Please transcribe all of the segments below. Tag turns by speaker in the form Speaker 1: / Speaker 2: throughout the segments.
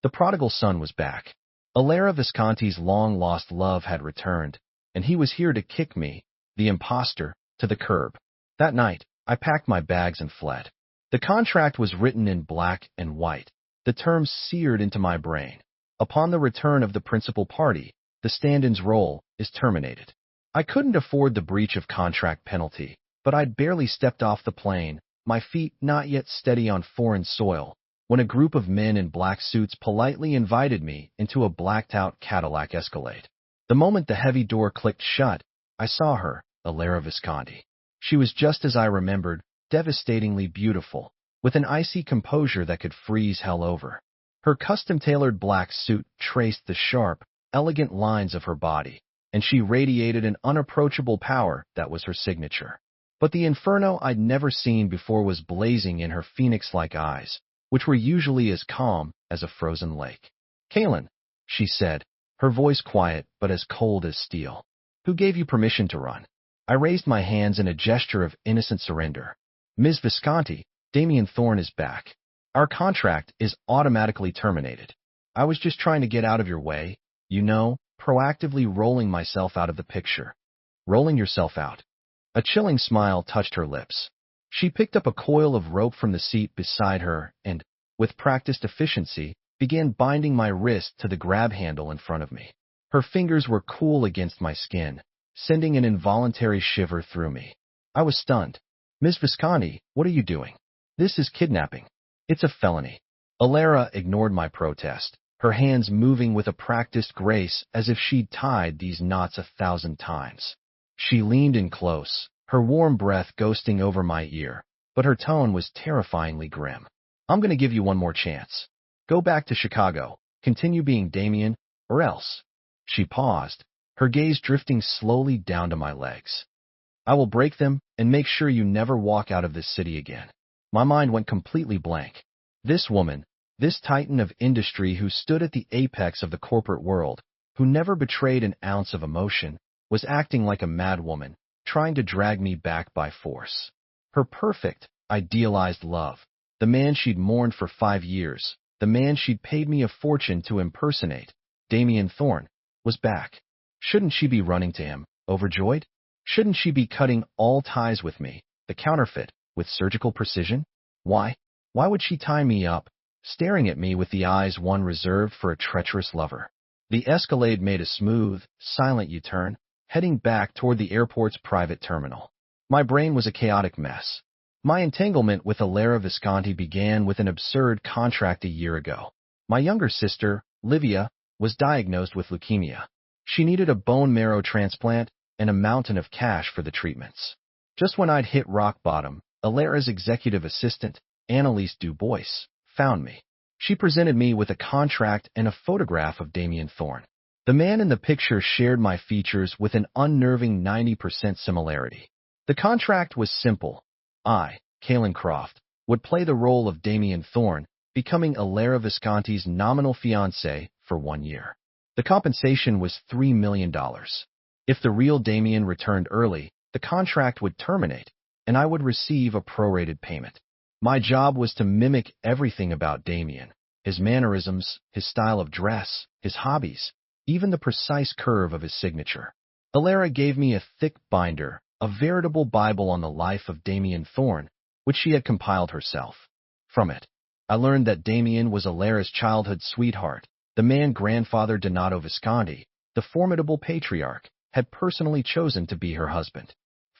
Speaker 1: The prodigal son was back. Alara Visconti's long-lost love had returned, and he was here to kick me, the imposter, to the curb. That night, I packed my bags and fled. The contract was written in black and white, the terms seared into my brain. Upon the return of the principal party, the stand-in's role is terminated. I couldn't afford the breach of contract penalty, but I'd barely stepped off the plane, my feet not yet steady on foreign soil, when a group of men in black suits politely invited me into a blacked-out Cadillac Escalade. The moment the heavy door clicked shut, I saw her, Alara Visconti. She was just as I remembered, devastatingly beautiful, with an icy composure that could freeze hell over. Her custom-tailored black suit traced the sharp, elegant lines of her body, and she radiated an unapproachable power that was her signature. But the inferno I'd never seen before was blazing in her phoenix-like eyes, which were usually as calm as a frozen lake. "Kalen," she said, her voice quiet but as cold as steel. "Who gave you permission to run?" I raised my hands in a gesture of innocent surrender. "Ms. Visconti, Damien Thorne is back. Our contract is automatically terminated. I was just trying to get out of your way, proactively rolling myself out of the picture." "Rolling yourself out?" A chilling smile touched her lips. She picked up a coil of rope from the seat beside her and, with practiced efficiency, began binding my wrist to the grab handle in front of me. Her fingers were cool against my skin, sending an involuntary shiver through me. I was stunned. "Ms. Visconti, what are you doing? This is kidnapping. It's a felony." Alara ignored my protest, her hands moving with a practiced grace as if she'd tied these knots 1,000 times. She leaned in close, her warm breath ghosting over my ear, but her tone was terrifyingly grim. "I'm going to give you one more chance. Go back to Chicago, continue being Damien, or else." She paused, her gaze drifting slowly down to my legs. "I will break them and make sure you never walk out of this city again." My mind went completely blank. This woman, this titan of industry who stood at the apex of the corporate world, who never betrayed an ounce of emotion, was acting like a madwoman, trying to drag me back by force. Her perfect, idealized love, the man she'd mourned for 5 years, the man she'd paid me a fortune to impersonate, Damien Thorne, was back. Shouldn't she be running to him, overjoyed? Shouldn't she be cutting all ties with me, the counterfeit, with surgical precision? Why? Why would she tie me up, staring at me with the eyes one reserved for a treacherous lover? The Escalade made a smooth, silent U-turn, heading back toward the airport's private terminal. My brain was a chaotic mess. My entanglement with Alara Visconti began with an absurd contract a year ago. My younger sister, Livia, was diagnosed with leukemia. She needed a bone marrow transplant and a mountain of cash for the treatments. Just when I'd hit rock bottom, Alara's executive assistant, Annalise Dubois, found me. She presented me with a contract and a photograph of Damien Thorne. The man in the picture shared my features with an unnerving 90% similarity. The contract was simple. I, Kalen Croft, would play the role of Damien Thorne, becoming Alara Visconti's nominal fiancé for 1 year. The compensation was $3 million. If the real Damien returned early, the contract would terminate, and I would receive a prorated payment. My job was to mimic everything about Damien, his mannerisms, his style of dress, his hobbies, even the precise curve of his signature. Alara gave me a thick binder, a veritable Bible on the life of Damien Thorne, which she had compiled herself. From it, I learned that Damien was Alara's childhood sweetheart, the man grandfather Donato Visconti, the formidable patriarch, had personally chosen to be her husband.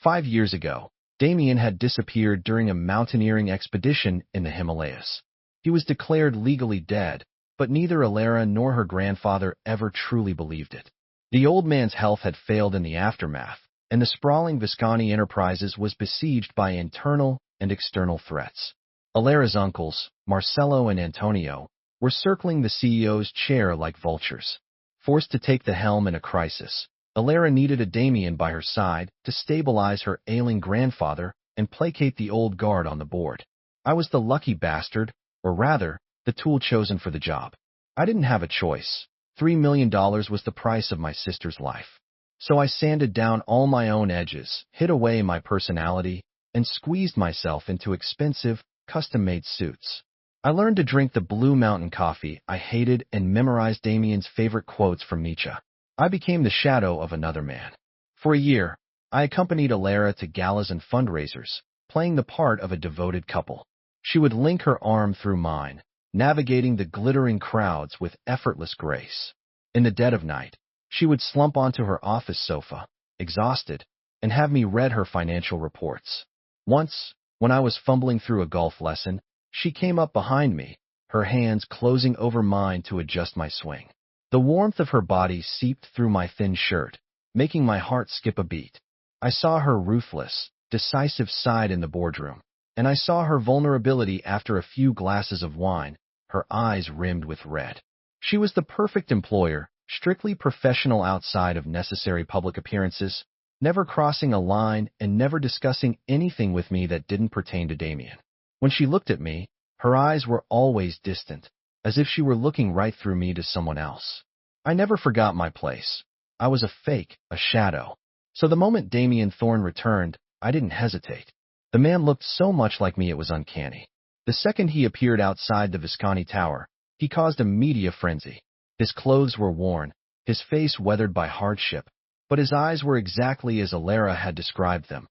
Speaker 1: 5 years ago, Damien had disappeared during a mountaineering expedition in the Himalayas. He was declared legally dead, but neither Alara nor her grandfather ever truly believed it. The old man's health had failed in the aftermath, and the sprawling Visconti Enterprises was besieged by internal and external threats. Alara's uncles, Marcello and Antonio, were circling the CEO's chair like vultures. Forced to take the helm in a crisis, Alara needed a Damien by her side to stabilize her ailing grandfather and placate the old guard on the board. I was the lucky bastard, or rather, the tool chosen for the job. I didn't have a choice. $3 million was the price of my sister's life. So I sanded down all my own edges, hid away my personality, and squeezed myself into expensive, custom-made suits. I learned to drink the Blue Mountain coffee I hated and memorized Damien's favorite quotes from Nietzsche. I became the shadow of another man. For a year, I accompanied Alara to galas and fundraisers, playing the part of a devoted couple. She would link her arm through mine, navigating the glittering crowds with effortless grace. In the dead of night, she would slump onto her office sofa, exhausted, and have me read her financial reports. Once, when I was fumbling through a golf lesson, she came up behind me, her hands closing over mine to adjust my swing. The warmth of her body seeped through my thin shirt, making my heart skip a beat. I saw her ruthless, decisive side in the boardroom, and I saw her vulnerability after a few glasses of wine, her eyes rimmed with red. She was the perfect employer, strictly professional outside of necessary public appearances, never crossing a line and never discussing anything with me that didn't pertain to Damien. When she looked at me, her eyes were always distant, as if she were looking right through me to someone else. I never forgot my place. I was a fake, a shadow. So the moment Damien Thorne returned, I didn't hesitate. The man looked so much like me it was uncanny. The second he appeared outside the Visconti Tower, he caused a media frenzy. His clothes were worn, his face weathered by hardship, but his eyes were exactly as Alara had described them,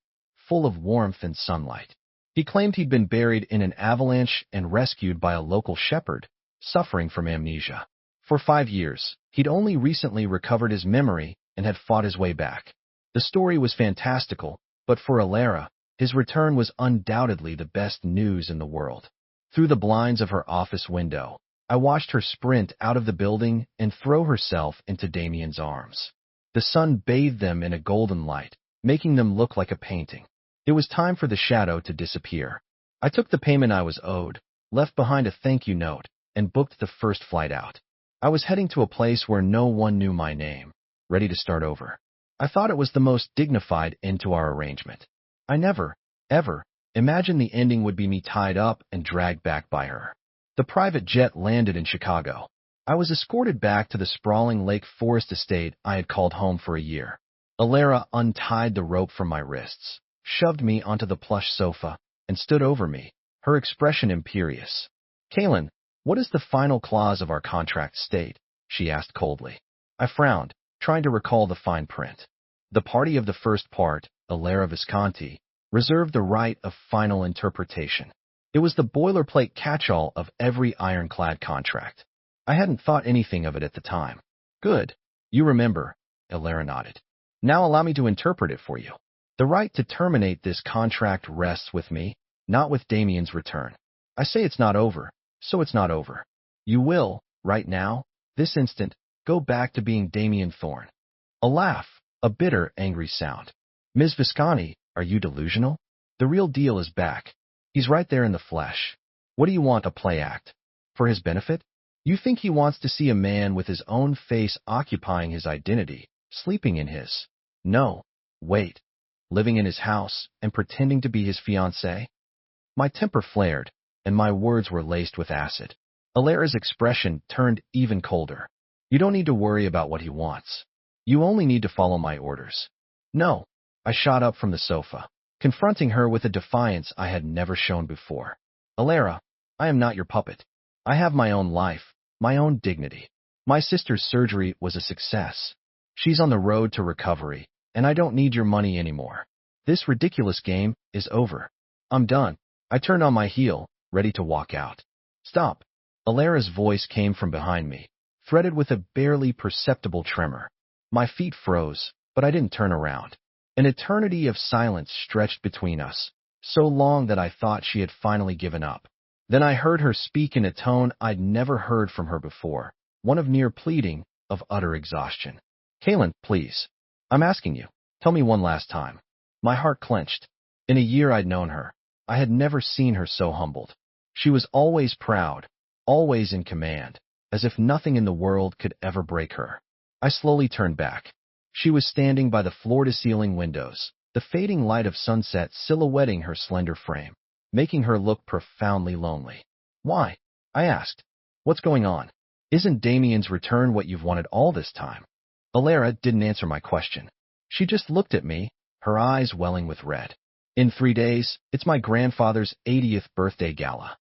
Speaker 1: full of warmth and sunlight. He claimed he'd been buried in an avalanche and rescued by a local shepherd, suffering from amnesia. For 5 years, he'd only recently recovered his memory and had fought his way back. The story was fantastical, but for Alara, his return was undoubtedly the best news in the world. Through the blinds of her office window, I watched her sprint out of the building and throw herself into Damien's arms. The sun bathed them in a golden light, making them look like a painting. It was time for the shadow to disappear. I took the payment I was owed, left behind a thank you note, and booked the first flight out. I was heading to a place where no one knew my name, ready to start over. I thought it was the most dignified end to our arrangement. I never, ever, imagined the ending would be me tied up and dragged back by her. The private jet landed in Chicago. I was escorted back to the sprawling Lake Forest estate I had called home for a year. Alara untied the rope from my wrists, shoved me onto the plush sofa, and stood over me, her expression imperious. "Kaylin, what does the final clause of our contract state?" she asked coldly. I frowned, trying to recall the fine print. The party of the first part, Alara Visconti, reserved the right of final interpretation. It was the boilerplate catch-all of every ironclad contract. I hadn't thought anything of it at the time. "Good. You remember," Alara nodded. "Now allow me to interpret it for you. The right to terminate this contract rests with me, not with Damien's return. I say it's not over, so it's not over. You will, right now, this instant, go back to being Damien Thorne." A laugh, a bitter, angry sound. "Ms. Visconti, are you delusional? The real deal is back. He's right there in the flesh. What do you want, a play act? For his benefit? You think he wants to see a man with his own face occupying his identity, sleeping in his... No, wait. Living in his house and pretending to be his fiancé?" My temper flared, and my words were laced with acid. Alara's expression turned even colder. "You don't need to worry about what he wants. You only need to follow my orders." "No." I shot up from the sofa, confronting her with a defiance I had never shown before. "Alara, I am not your puppet. I have my own life, my own dignity. My sister's surgery was a success. She's on the road to recovery, and I don't need your money anymore. This ridiculous game is over. I'm done." I turned on my heel, ready to walk out. "Stop." Alara's voice came from behind me, threaded with a barely perceptible tremor. My feet froze, but I didn't turn around. An eternity of silence stretched between us, so long that I thought she had finally given up. Then I heard her speak in a tone I'd never heard from her before, one of near pleading, of utter exhaustion. "Kaylin, please. I'm asking you. Tell me one last time." My heart clenched. In a year I'd known her, I had never seen her so humbled. She was always proud, always in command, as if nothing in the world could ever break her. I slowly turned back. She was standing by the floor-to-ceiling windows, the fading light of sunset silhouetting her slender frame, making her look profoundly lonely. "Why?" I asked. "What's going on? Isn't Damien's return what you've wanted all this time?" Alara didn't answer my question. She just looked at me, her eyes welling with red. "In 3 days, it's my grandfather's 80th birthday gala.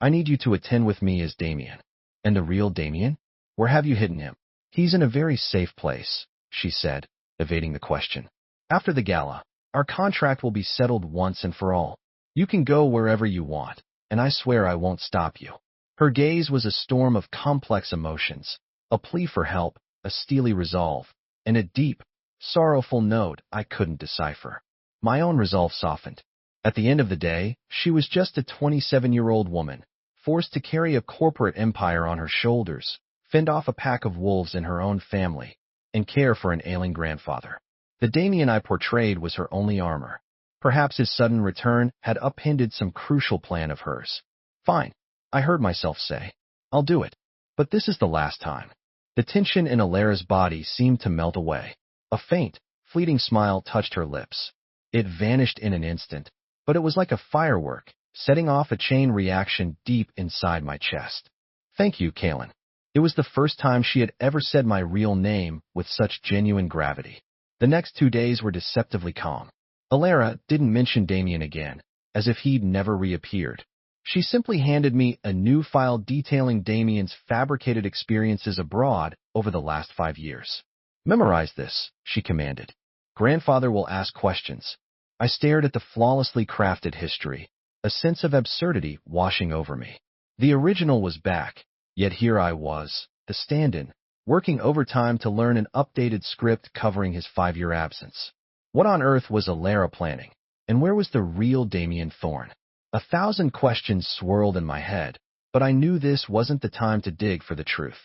Speaker 1: I need you to attend with me as Damien. And the real Damien? Where have you hidden him? He's in a very safe place, she said, evading the question. After the gala, our contract will be settled once and for all. You can go wherever you want, and I swear I won't stop you. Her gaze was a storm of complex emotions, a plea for help, a steely resolve, and a deep, sorrowful note I couldn't decipher. My own resolve softened. At the end of the day, she was just a 27-year-old woman, forced to carry a corporate empire on her shoulders, fend off a pack of wolves in her own family, and care for an ailing grandfather. The Damien I portrayed was her only armor. Perhaps his sudden return had upended some crucial plan of hers. Fine, I heard myself say. I'll do it. But this is the last time. The tension in Alara's body seemed to melt away. A faint, fleeting smile touched her lips. It vanished in an instant, but it was like a firework, setting off a chain reaction deep inside my chest. Thank you, Kaylin. It was the first time she had ever said my real name with such genuine gravity. The next 2 days were deceptively calm. Alara didn't mention Damien again, as if he'd never reappeared. She simply handed me a new file detailing Damien's fabricated experiences abroad over the last 5 years. Memorize this, she commanded. Grandfather will ask questions. I stared at the flawlessly crafted history, a sense of absurdity washing over me. The original was back, yet here I was, the stand-in, working overtime to learn an updated script covering his 5-year absence. What on earth was Alara planning? And where was the real Damien Thorne? 1,000 questions swirled in my head, but I knew this wasn't the time to dig for the truth.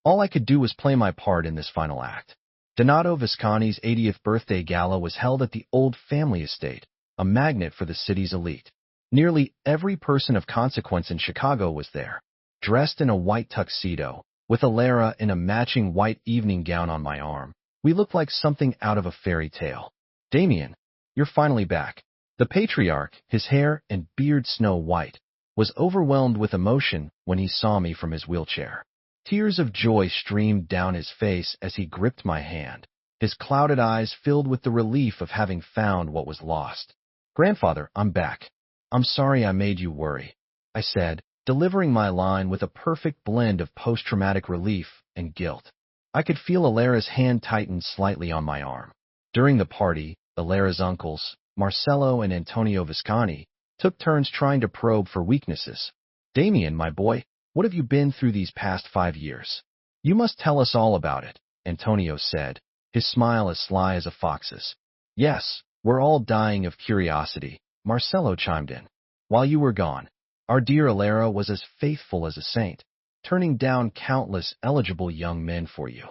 Speaker 1: All I could do was play my part in this final act. Donato Visconti's 80th birthday gala was held at the old family estate, a magnet for the city's elite. Nearly every person of consequence in Chicago was there, dressed in a white tuxedo, with Alara in a matching white evening gown on my arm. We looked like something out of a fairy tale. Damien, you're finally back. The patriarch, his hair and beard snow white, was overwhelmed with emotion when he saw me from his wheelchair. Tears of joy streamed down his face as he gripped my hand, his clouded eyes filled with the relief of having found what was lost. Grandfather, I'm back. I'm sorry I made you worry, I said, delivering my line with a perfect blend of post-traumatic relief and guilt. I could feel Alara's hand tighten slightly on my arm. During the party, Alara's uncles, Marcello and Antonio Visconti, took turns trying to probe for weaknesses. Damien, my boy, what have you been through these past 5 years? You must tell us all about it, Antonio said, his smile as sly as a fox's. Yes, we're all dying of curiosity, Marcello chimed in. While you were gone, our dear Alara was as faithful as a saint, turning down countless eligible young men for you.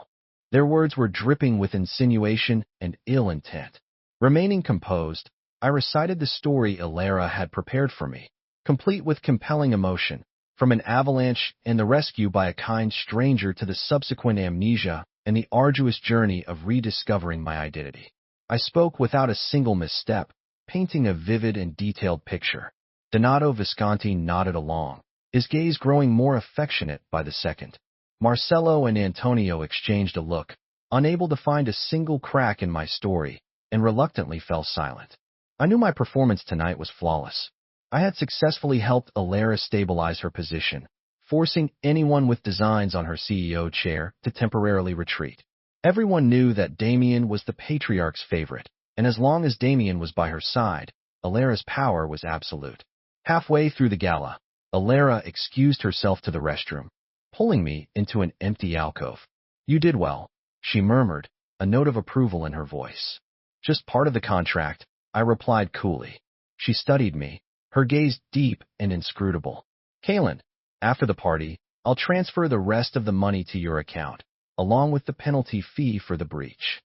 Speaker 1: Their words were dripping with insinuation and ill intent. Remaining composed, I recited the story Alara had prepared for me, complete with compelling emotion, from an avalanche and the rescue by a kind stranger to the subsequent amnesia and the arduous journey of rediscovering my identity. I spoke without a single misstep, painting a vivid and detailed picture. Donato Visconti nodded along, his gaze growing more affectionate by the second. Marcello and Antonio exchanged a look, unable to find a single crack in my story, and reluctantly fell silent. I knew my performance tonight was flawless. I had successfully helped Alara stabilize her position, forcing anyone with designs on her CEO chair to temporarily retreat. Everyone knew that Damien was the patriarch's favorite, and as long as Damien was by her side, Alara's power was absolute. Halfway through the gala, Alara excused herself to the restroom, pulling me into an empty alcove. You did well, she murmured, a note of approval in her voice. Just part of the contract, I replied coolly. She studied me, her gaze deep and inscrutable. Kaylin, after the party, I'll transfer the rest of the money to your account, along with the penalty fee for the breach.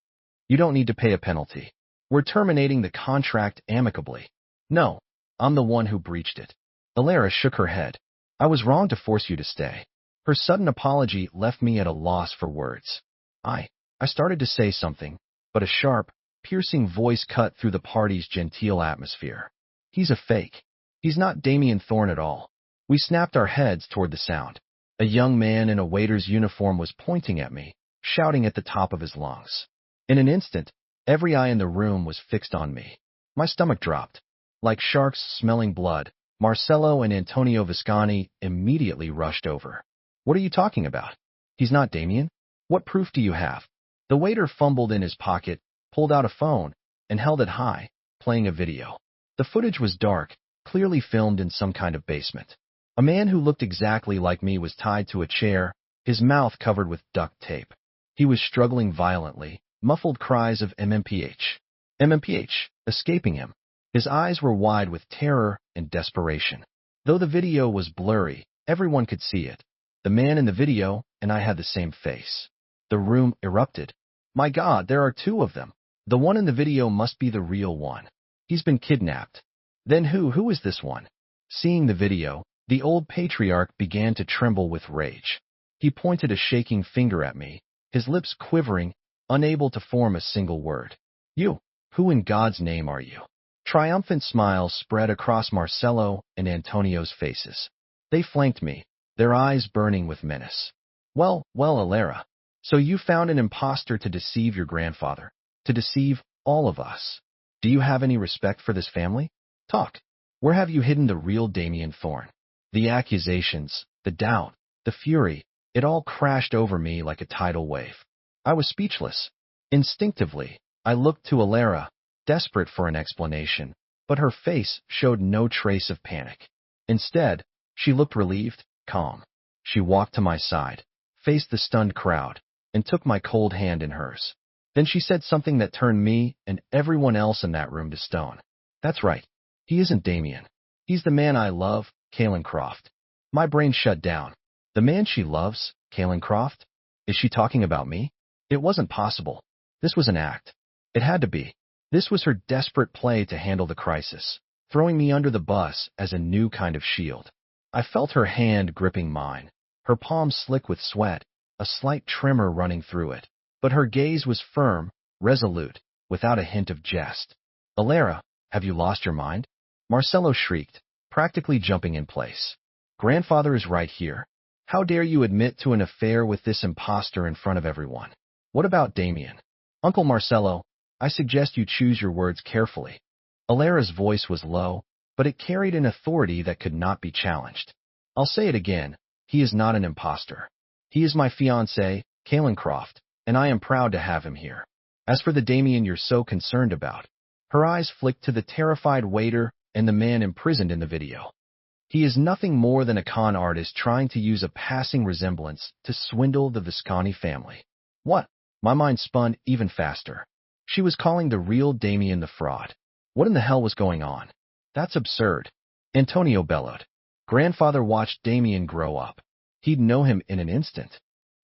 Speaker 1: You don't need to pay a penalty. We're terminating the contract amicably. No, I'm the one who breached it. Alara shook her head. I was wrong to force you to stay. Her sudden apology left me at a loss for words. I started to say something, but a sharp, piercing voice cut through the party's genteel atmosphere. He's a fake. He's not Damien Thorne at all. We snapped our heads toward the sound. A young man in a waiter's uniform was pointing at me, shouting at the top of his lungs. In an instant, every eye in the room was fixed on me. My stomach dropped. Like sharks smelling blood, Marcelo and Antonio Visconti immediately rushed over. What are you talking about? He's not Damien? What proof do you have? The waiter fumbled in his pocket, pulled out a phone, and held it high, playing a video. The footage was dark, clearly filmed in some kind of basement. A man who looked exactly like me was tied to a chair, his mouth covered with duct tape. He was struggling violently, muffled cries of MMPH. MMPH, escaping him. His eyes were wide with terror and desperation. Though the video was blurry, everyone could see it. The man in the video and I had the same face. The room erupted. My God, there are two of them. The one in the video must be the real one. He's been kidnapped. Then who is this one? Seeing the video, the old patriarch began to tremble with rage. He pointed a shaking finger at me, his lips quivering, unable to form a single word. You, who in God's name are you? Triumphant smiles spread across Marcelo and Antonio's faces. They flanked me, their eyes burning with menace. Well, Alara. So you found an impostor to deceive your grandfather, to deceive all of us. Do you have any respect for this family? Talk. Where have you hidden the real Damien Thorne? The accusations, the doubt, the fury, it all crashed over me like a tidal wave. I was speechless. Instinctively, I looked to Alara, desperate for an explanation, but her face showed no trace of panic. Instead, she looked relieved, calm. She walked to my side, faced the stunned crowd, and took my cold hand in hers. Then she said something that turned me and everyone else in that room to stone. That's right. He isn't Damien. He's the man I love, Kalen Croft. My brain shut down. The man she loves, Kalen Croft? Is she talking about me? It wasn't possible. This was an act. It had to be. This was her desperate play to handle the crisis, throwing me under the bus as a new kind of shield. I felt her hand gripping mine, her palm slick with sweat, a slight tremor running through it. But her gaze was firm, resolute, without a hint of jest. Alara, have you lost your mind? Marcelo shrieked, practically jumping in place. Grandfather is right here. How dare you admit to an affair with this impostor in front of everyone? What about Damien? Uncle Marcelo, I suggest you choose your words carefully. Alara's voice was low, but it carried an authority that could not be challenged. I'll say it again. He is not an impostor. He is my fiancé, Kalen Croft, and I am proud to have him here. As for the Damien you're so concerned about, her eyes flicked to the terrified waiter and the man imprisoned in the video. He is nothing more than a con artist trying to use a passing resemblance to swindle the Visconti family. What? My mind spun even faster. She was calling the real Damien the fraud. What in the hell was going on? That's absurd. Antonio bellowed. Grandfather watched Damien grow up. He'd know him in an instant.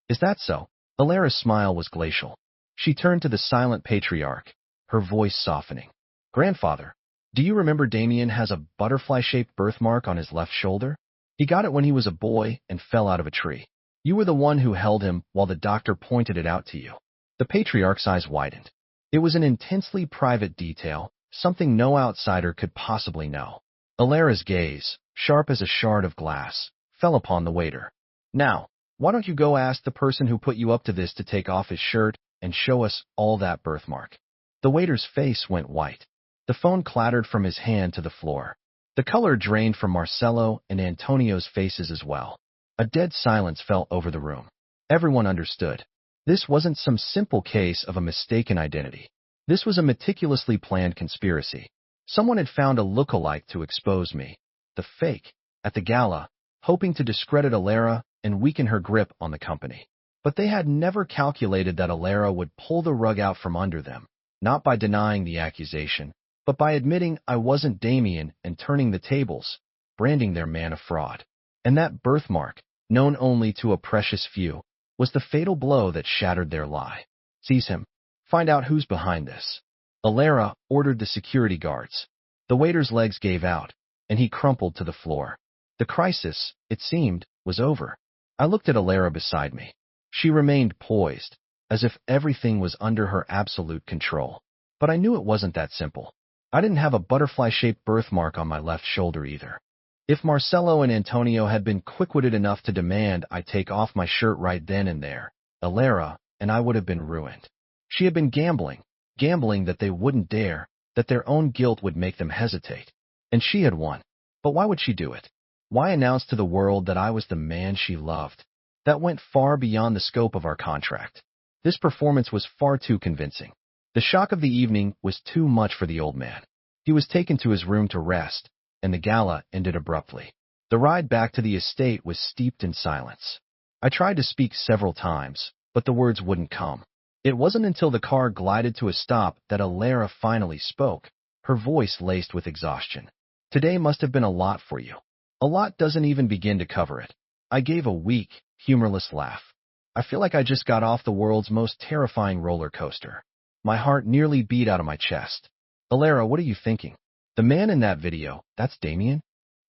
Speaker 1: Is that so? Alara's smile was glacial. She turned to the silent patriarch, her voice softening. Grandfather, do you remember Damien has a butterfly-shaped birthmark on his left shoulder? He got it when he was a boy and fell out of a tree. You were the one who held him while the doctor pointed it out to you. The patriarch's eyes widened. It was an intensely private detail, something no outsider could possibly know. Alara's gaze, sharp as a shard of glass, fell upon the waiter. Now, why don't you go ask the person who put you up to this to take off his shirt and show us all that birthmark? The waiter's face went white. The phone clattered from his hand to the floor. The color drained from Marcelo and Antonio's faces as well. A dead silence fell over the room. Everyone understood. This wasn't some simple case of a mistaken identity. This was a meticulously planned conspiracy. Someone had found a look-alike to expose me, the fake, at the gala, hoping to discredit Alara and weaken her grip on the company. But they had never calculated that Alara would pull the rug out from under them, not by denying the accusation, but by admitting I wasn't Damien and turning the tables, branding their man a fraud. And that birthmark, known only to a precious few, was the fatal blow that shattered their lie. Seize him. Find out who's behind this. Alara ordered the security guards. The waiter's legs gave out, and he crumpled to the floor. The crisis, it seemed, was over. I looked at Alara beside me. She remained poised, as if everything was under her absolute control. But I knew it wasn't that simple. I didn't have a butterfly-shaped birthmark on my left shoulder either. If Marcelo and Antonio had been quick-witted enough to demand I take off my shirt right then and there, Alara and I would have been ruined. She had been gambling that they wouldn't dare, that their own guilt would make them hesitate. And she had won. But why would she do it? Why announce to the world that I was the man she loved? That went far beyond the scope of our contract. This performance was far too convincing. The shock of the evening was too much for the old man. He was taken to his room to rest, and the gala ended abruptly. The ride back to the estate was steeped in silence. I tried to speak several times, but the words wouldn't come. It wasn't until the car glided to a stop that Alara finally spoke, her voice laced with exhaustion. Today must have been a lot for you. A lot doesn't even begin to cover it. I gave a weak, humorless laugh. I feel like I just got off the world's most terrifying roller coaster. My heart nearly beat out of my chest. Alara, what are you thinking? The man in that video, that's Damien?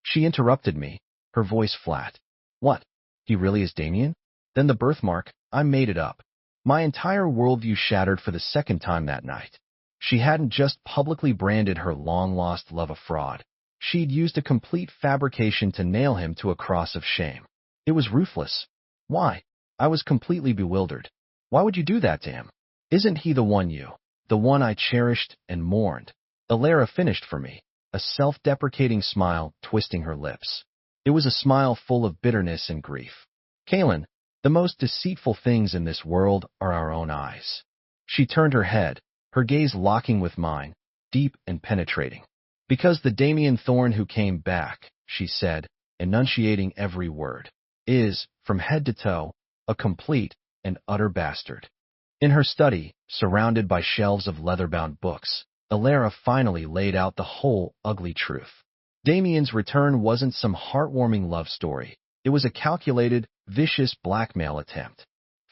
Speaker 1: She interrupted me, her voice flat. What? He really is Damien? Then the birthmark, I made it up. My entire worldview shattered for the second time that night. She hadn't just publicly branded her long-lost love a fraud. She'd used a complete fabrication to nail him to a cross of shame. It was ruthless. Why? I was completely bewildered. Why would you do that to him? Isn't he the one I cherished and mourned? Alara finished for me, a self-deprecating smile twisting her lips. It was a smile full of bitterness and grief. Kaylin, the most deceitful things in this world are our own eyes. She turned her head, her gaze locking with mine, deep and penetrating. Because the Damien Thorne who came back, she said, enunciating every word, is, from head to toe, a complete and utter bastard. In her study, surrounded by shelves of leather-bound books, Alara finally laid out the whole ugly truth. Damien's return wasn't some heartwarming love story. It was a calculated, vicious blackmail attempt.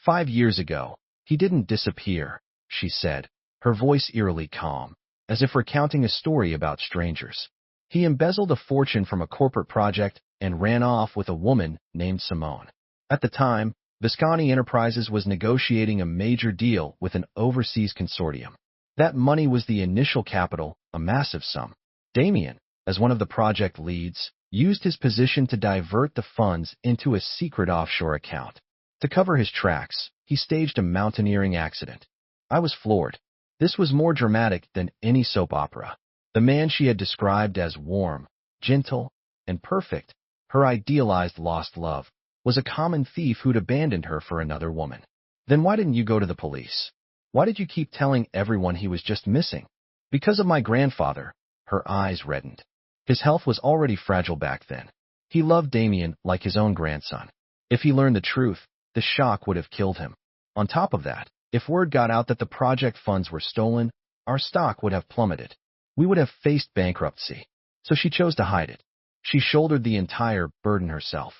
Speaker 1: 5 years ago, he didn't disappear, she said, her voice eerily calm, as if recounting a story about strangers. He embezzled a fortune from a corporate project and ran off with a woman named Simone. At the time, Visconti Enterprises was negotiating a major deal with an overseas consortium. That money was the initial capital, a massive sum. Damien, as one of the project leads, used his position to divert the funds into a secret offshore account. To cover his tracks, he staged a mountaineering accident. I was floored. This was more dramatic than any soap opera. The man she had described as warm, gentle, and perfect, her idealized lost love, was a common thief who'd abandoned her for another woman. Then why didn't you go to the police? Why did you keep telling everyone he was just missing? Because of my grandfather, her eyes reddened. His health was already fragile back then. He loved Damien like his own grandson. If he learned the truth, the shock would have killed him. On top of that, if word got out that the project funds were stolen, our stock would have plummeted. We would have faced bankruptcy. So she chose to hide it. She shouldered the entire burden herself.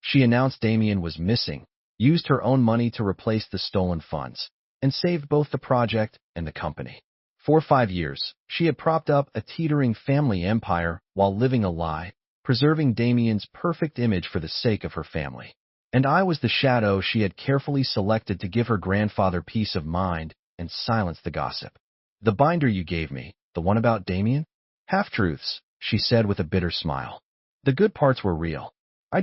Speaker 1: She announced Damien was missing, used her own money to replace the stolen funds, and saved both the project and the company. For 5 years, she had propped up a teetering family empire while living a lie, preserving Damien's perfect image for the sake of her family. And I was the shadow she had carefully selected to give her grandfather peace of mind and silence the gossip. The binder you gave me, the one about Damien? Half-truths, she said with a bitter smile. The good parts were real. I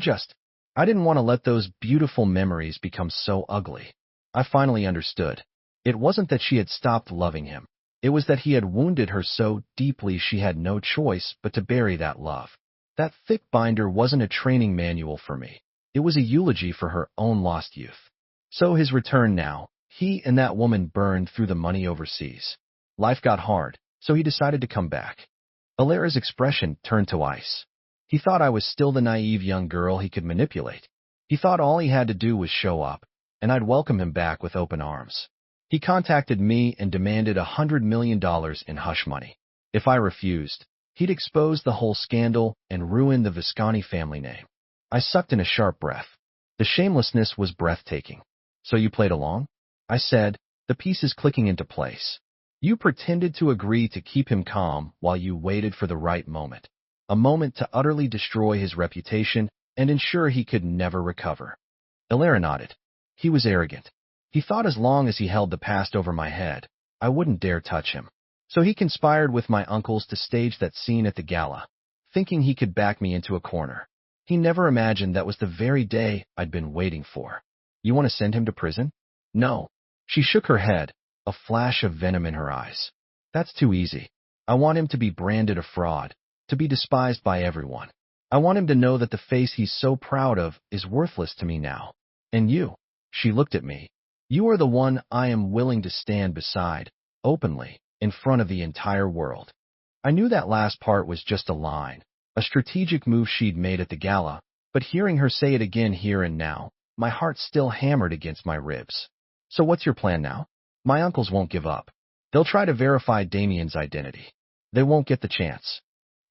Speaker 1: didn't want to let those beautiful memories become so ugly. I finally understood. It wasn't that she had stopped loving him. It was that he had wounded her so deeply she had no choice but to bury that love. That thick binder wasn't a training manual for me. It was a eulogy for her own lost youth. So his return now, he and that woman burned through the money overseas. Life got hard, so he decided to come back. Alara's expression turned to ice. He thought I was still the naive young girl he could manipulate. He thought all he had to do was show up, and I'd welcome him back with open arms. He contacted me and demanded $100 million in hush money. If I refused, he'd expose the whole scandal and ruin the Visconti family name. I sucked in a sharp breath. The shamelessness was breathtaking. So you played along? I said, the pieces clicking into place. You pretended to agree to keep him calm while you waited for the right moment. A moment to utterly destroy his reputation and ensure he could never recover. Alara nodded. He was arrogant. He thought as long as he held the past over my head, I wouldn't dare touch him. So he conspired with my uncles to stage that scene at the gala, thinking he could back me into a corner. He never imagined that was the very day I'd been waiting for. You want to send him to prison? No. She shook her head, a flash of venom in her eyes. That's too easy. I want him to be branded a fraud, to be despised by everyone. I want him to know that the face he's so proud of is worthless to me now. And you, she looked at me. You are the one I am willing to stand beside, openly, in front of the entire world. I knew that last part was just a line, a strategic move she'd made at the gala, but hearing her say it again here and now, my heart still hammered against my ribs. So what's your plan now? My uncles won't give up. They'll try to verify Damien's identity. They won't get the chance.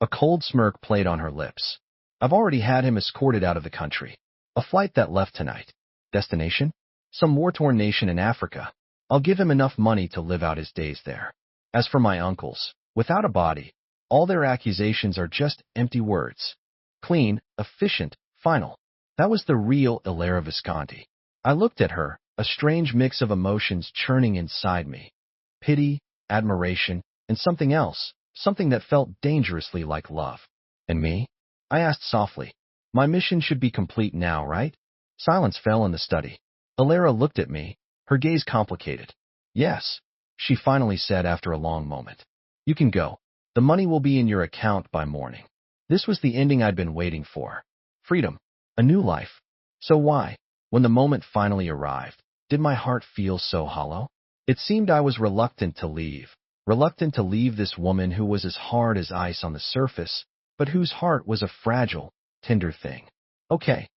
Speaker 1: A cold smirk played on her lips. I've already had him escorted out of the country. A flight that left tonight. Destination? Some war-torn nation in Africa. I'll give him enough money to live out his days there. As for my uncles, without a body, all their accusations are just empty words. Clean, efficient, final. That was the real Ilera Visconti. I looked at her, a strange mix of emotions churning inside me. Pity, admiration, and something else, something that felt dangerously like love. And me? I asked softly. My mission should be complete now, right? Silence fell in the study. Ilera looked at me, her gaze complicated. Yes, she finally said after a long moment. You can go. The money will be in your account by morning. This was the ending I'd been waiting for. Freedom. A new life. So why, when the moment finally arrived, did my heart feel so hollow? It seemed I was reluctant to leave this woman who was as hard as ice on the surface, but whose heart was a fragile, tender thing. Okay.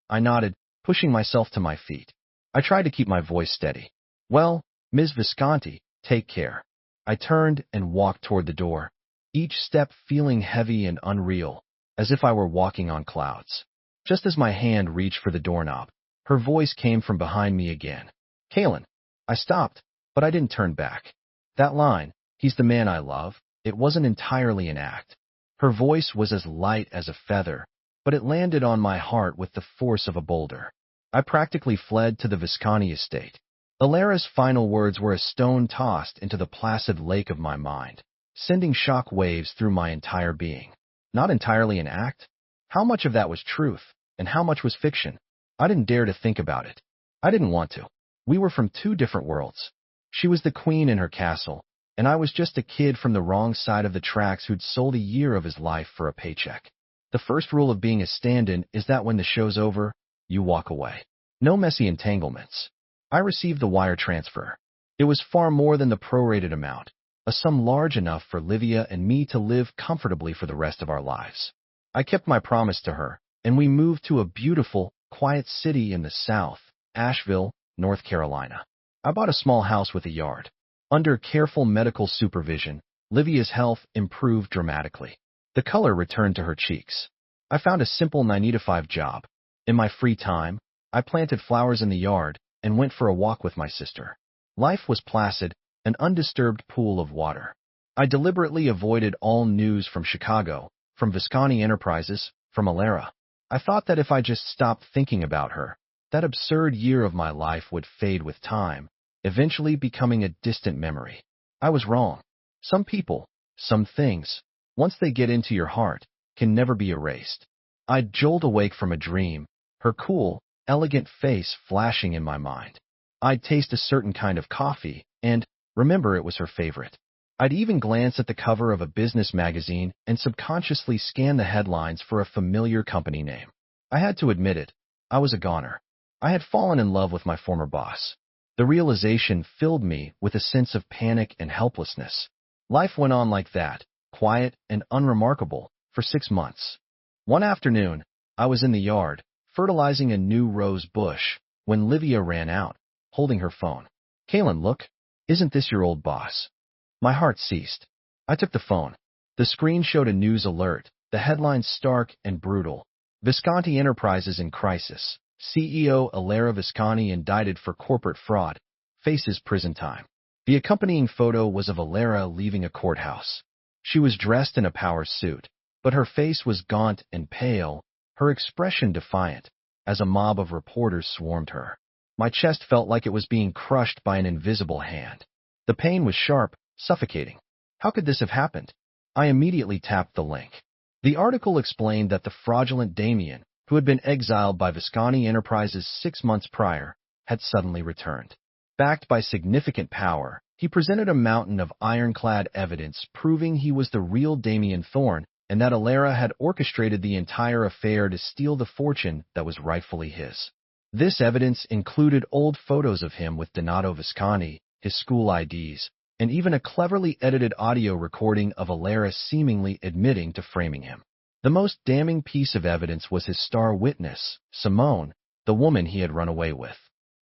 Speaker 1: I nodded, pushing myself to my feet. I tried to keep my voice steady. Well, Ms. Visconti, take care. I turned and walked toward the door, each step feeling heavy and unreal, as if I were walking on clouds. Just as my hand reached for the doorknob, her voice came from behind me again. Kalen. I stopped, but I didn't turn back. That line, he's the man I love, it wasn't entirely an act. Her voice was as light as a feather, but it landed on my heart with the force of a boulder. I practically fled to the Visconti estate. Ilera's final words were a stone tossed into the placid lake of my mind, sending shock waves through my entire being. Not entirely an act? How much of that was truth, and how much was fiction? I didn't dare to think about it. I didn't want to. We were from two different worlds. She was the queen in her castle, and I was just a kid from the wrong side of the tracks who'd sold a year of his life for a paycheck. The first rule of being a stand-in is that when the show's over, you walk away. No messy entanglements. I received the wire transfer. It was far more than the prorated amount, a sum large enough for Livia and me to live comfortably for the rest of our lives. I kept my promise to her, and we moved to a beautiful, quiet city in the south, Asheville, North Carolina. I bought a small house with a yard. Under careful medical supervision, Livia's health improved dramatically. The color returned to her cheeks. I found a simple 9-to-5 job. In my free time, I planted flowers in the yard and went for a walk with my sister. Life was placid, an undisturbed pool of water. I deliberately avoided all news from Chicago, from Visconti Enterprises, from Ilera. I thought that if I just stopped thinking about her, that absurd year of my life would fade with time, eventually becoming a distant memory. I was wrong. Some people, some things, once they get into your heart, can never be erased. I'd jolt awake from a dream, her cool, elegant face flashing in my mind. I'd taste a certain kind of coffee, and remember it was her favorite. I'd even glance at the cover of a business magazine and subconsciously scan the headlines for a familiar company name. I had to admit it, I was a goner. I had fallen in love with my former boss. The realization filled me with a sense of panic and helplessness. Life went on like that, quiet and unremarkable, for 6 months. One afternoon, I was in the yard, fertilizing a new rose bush, when Livia ran out, holding her phone. Kalen, look, isn't this your old boss? My heart ceased. I took the phone. The screen showed a news alert, the headline stark and brutal. Visconti Enterprises in crisis. CEO Ilera Visconti indicted for corporate fraud. Faces prison time. The accompanying photo was of Ilera leaving a courthouse. She was dressed in a power suit, but her face was gaunt and pale, her expression defiant, as a mob of reporters swarmed her. My chest felt like it was being crushed by an invisible hand. The pain was sharp, suffocating. How could this have happened? I immediately tapped the link. The article explained that the fraudulent Damien, who had been exiled by Visconti Enterprises 6 months prior, had suddenly returned. Backed by significant power, he presented a mountain of ironclad evidence proving he was the real Damien Thorne and that Alara had orchestrated the entire affair to steal the fortune that was rightfully his. This evidence included old photos of him with Donato Visconti, his school IDs, and even a cleverly edited audio recording of Alara seemingly admitting to framing him. The most damning piece of evidence was his star witness, Simone, the woman he had run away with.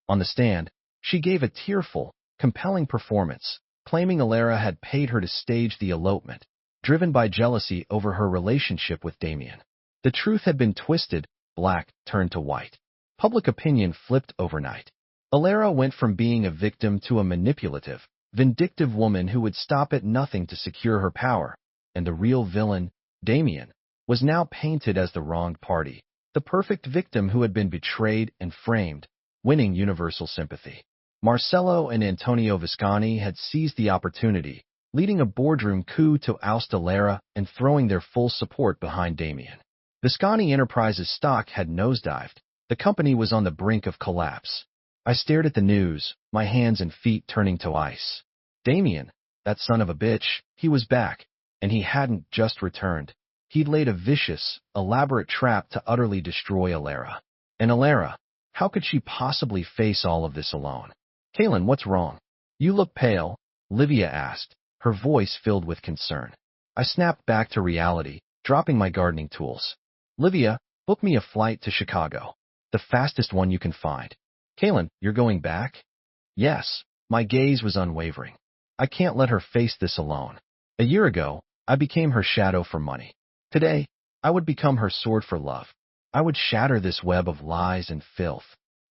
Speaker 1: On the stand, she gave a tearful, compelling performance, claiming Alara had paid her to stage the elopement, driven by jealousy over her relationship with Damien. The truth had been twisted, black turned to white. Public opinion flipped overnight. Alara went from being a victim to a manipulative, vindictive woman who would stop at nothing to secure her power, and the real villain, Damien, was now painted as the wronged party, the perfect victim who had been betrayed and framed, winning universal sympathy. Marcello and Antonio Visconti had seized the opportunity, leading a boardroom coup to oust Alara and throwing their full support behind Damien. Visconti Enterprises' stock had nosedived. The company was on the brink of collapse. I stared at the news, my hands and feet turning to ice. Damien, that son of a bitch, he was back, and he hadn't just returned. He'd laid a vicious, elaborate trap to utterly destroy Alara. And Alara, how could she possibly face all of this alone? Kaylin, what's wrong? You look pale, Livia asked, her voice filled with concern. I snapped back to reality, dropping my gardening tools. Livia, book me a flight to Chicago. The fastest one you can find. Kaylin, you're going back? Yes, my gaze was unwavering. I can't let her face this alone. A year ago, I became her shadow for money. Today, I would become her sword for love. I would shatter this web of lies and filth.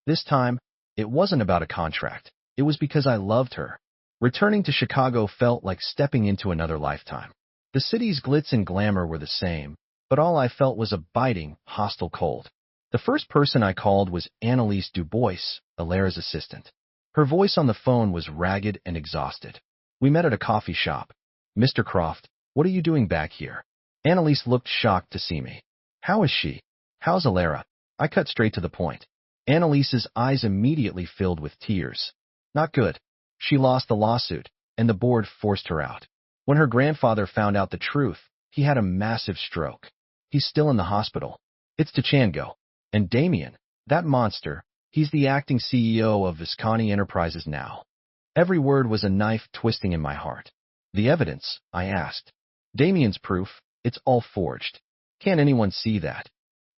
Speaker 1: This time, it wasn't about a contract. It was because I loved her. Returning to Chicago felt like stepping into another lifetime. The city's glitz and glamour were the same, but all I felt was a biting, hostile cold. The first person I called was Annalise Dubois, Alara's assistant. Her voice on the phone was ragged and exhausted. We met at a coffee shop. Mr. Croft, what are you doing back here? Annalise looked shocked to see me. How is she? How's Alara? I cut straight to the point. Annalise's eyes immediately filled with tears. Not good. She lost the lawsuit, and the board forced her out. When her grandfather found out the truth, he had a massive stroke. He's still in the hospital. It's Tachango. And Damien, that monster, he's the acting CEO of Visconti Enterprises now. Every word was a knife twisting in my heart. The evidence, I asked. Damien's proof, it's all forged. Can't anyone see that?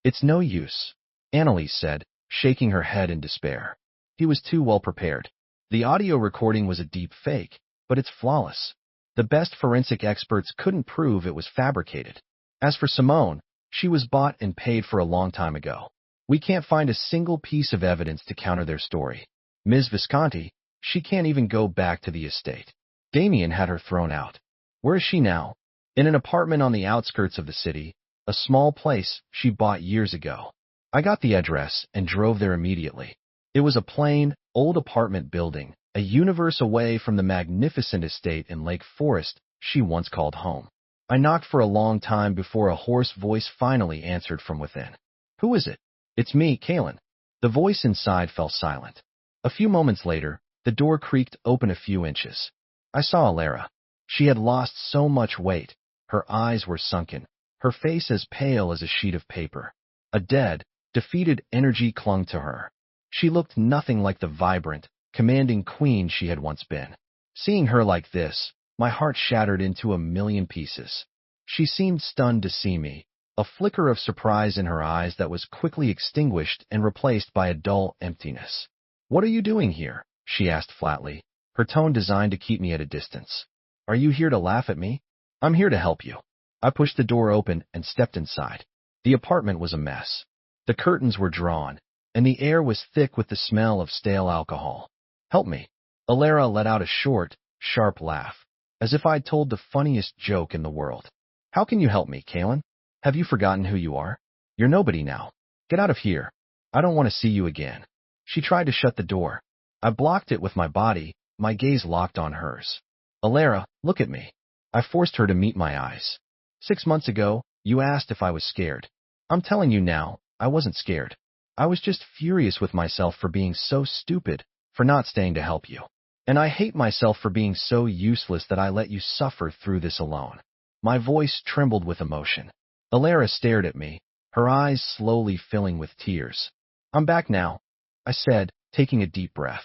Speaker 1: It's no use, Annalise said, shaking her head in despair. He was too well prepared. The audio recording was a deep fake, but it's flawless. The best forensic experts couldn't prove it was fabricated. As for Simone, she was bought and paid for a long time ago. We can't find a single piece of evidence to counter their story. Ms. Visconti, she can't even go back to the estate. Damien had her thrown out. Where is she now? In an apartment on the outskirts of the city, a small place she bought years ago. I got the address and drove there immediately. It was a plain, old apartment building, a universe away from the magnificent estate in Lake Forest she once called home. I knocked for a long time before a hoarse voice finally answered from within. Who is it? It's me, Kaylin. The voice inside fell silent. A few moments later, the door creaked open a few inches. I saw Alara. She had lost so much weight. Her eyes were sunken, her face as pale as a sheet of paper. A dead, defeated energy clung to her. She looked nothing like the vibrant, commanding queen she had once been. Seeing her like this, my heart shattered into a million pieces. She seemed stunned to see me, a flicker of surprise in her eyes that was quickly extinguished and replaced by a dull emptiness. What are you doing here? She asked flatly, her tone designed to keep me at a distance. Are you here to laugh at me? I'm here to help you. I pushed the door open and stepped inside. The apartment was a mess. The curtains were drawn, and the air was thick with the smell of stale alcohol. Help me. Alara let out a short, sharp laugh, as if I'd told the funniest joke in the world. How can you help me, Kaylin? Have you forgotten who you are? You're nobody now. Get out of here. I don't want to see you again. She tried to shut the door. I blocked it with my body, my gaze locked on hers. Alara, look at me. I forced her to meet my eyes. 6 months ago, you asked if I was scared. I'm telling you now, I wasn't scared. I was just furious with myself for being so stupid, for not staying to help you. And I hate myself for being so useless that I let you suffer through this alone. My voice trembled with emotion. Alara stared at me, her eyes slowly filling with tears. I'm back now, I said, taking a deep breath.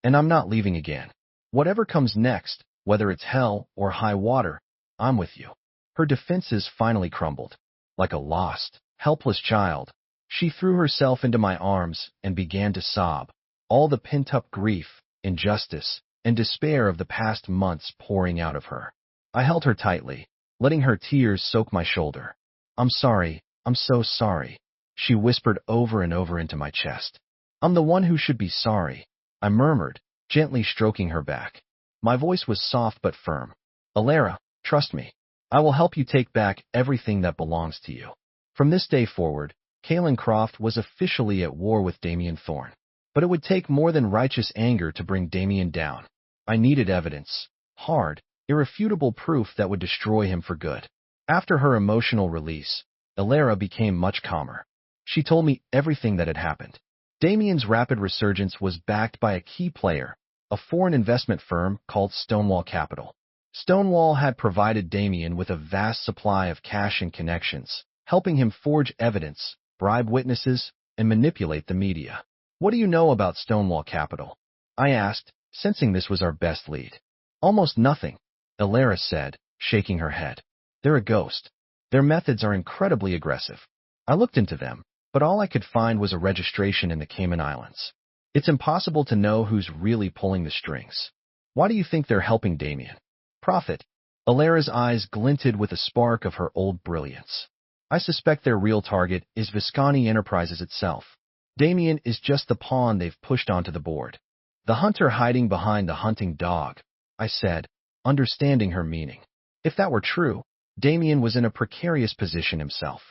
Speaker 1: And I'm not leaving again. Whatever comes next, whether it's hell or high water, I'm with you. Her defenses finally crumbled. Like a lost, helpless child, she threw herself into my arms and began to sob, all the pent-up grief, injustice, and despair of the past months pouring out of her. I held her tightly, letting her tears soak my shoulder. I'm sorry, I'm so sorry, she whispered over and over into my chest. I'm the one who should be sorry, I murmured, gently stroking her back. My voice was soft but firm. Alara, trust me. I will help you take back everything that belongs to you. From this day forward, Kaylin Croft was officially at war with Damien Thorne. But it would take more than righteous anger to bring Damien down. I needed evidence. Hard, irrefutable proof that would destroy him for good. After her emotional release, Alara became much calmer. She told me everything that had happened. Damien's rapid resurgence was backed by a key player, a foreign investment firm called Stonewall Capital. Stonewall had provided Damien with a vast supply of cash and connections, helping him forge evidence, bribe witnesses, and manipulate the media. What do you know about Stonewall Capital? I asked, sensing this was our best lead. Almost nothing, Alara said, shaking her head. They're a ghost. Their methods are incredibly aggressive. I looked into them, but all I could find was a registration in the Cayman Islands. It's impossible to know who's really pulling the strings. Why do you think they're helping Damien? Profit. Alara's eyes glinted with a spark of her old brilliance. I suspect their real target is Visconti Enterprises itself. Damien is just the pawn they've pushed onto the board. The hunter hiding behind the hunting dog, I said, understanding her meaning. If that were true, Damien was in a precarious position himself.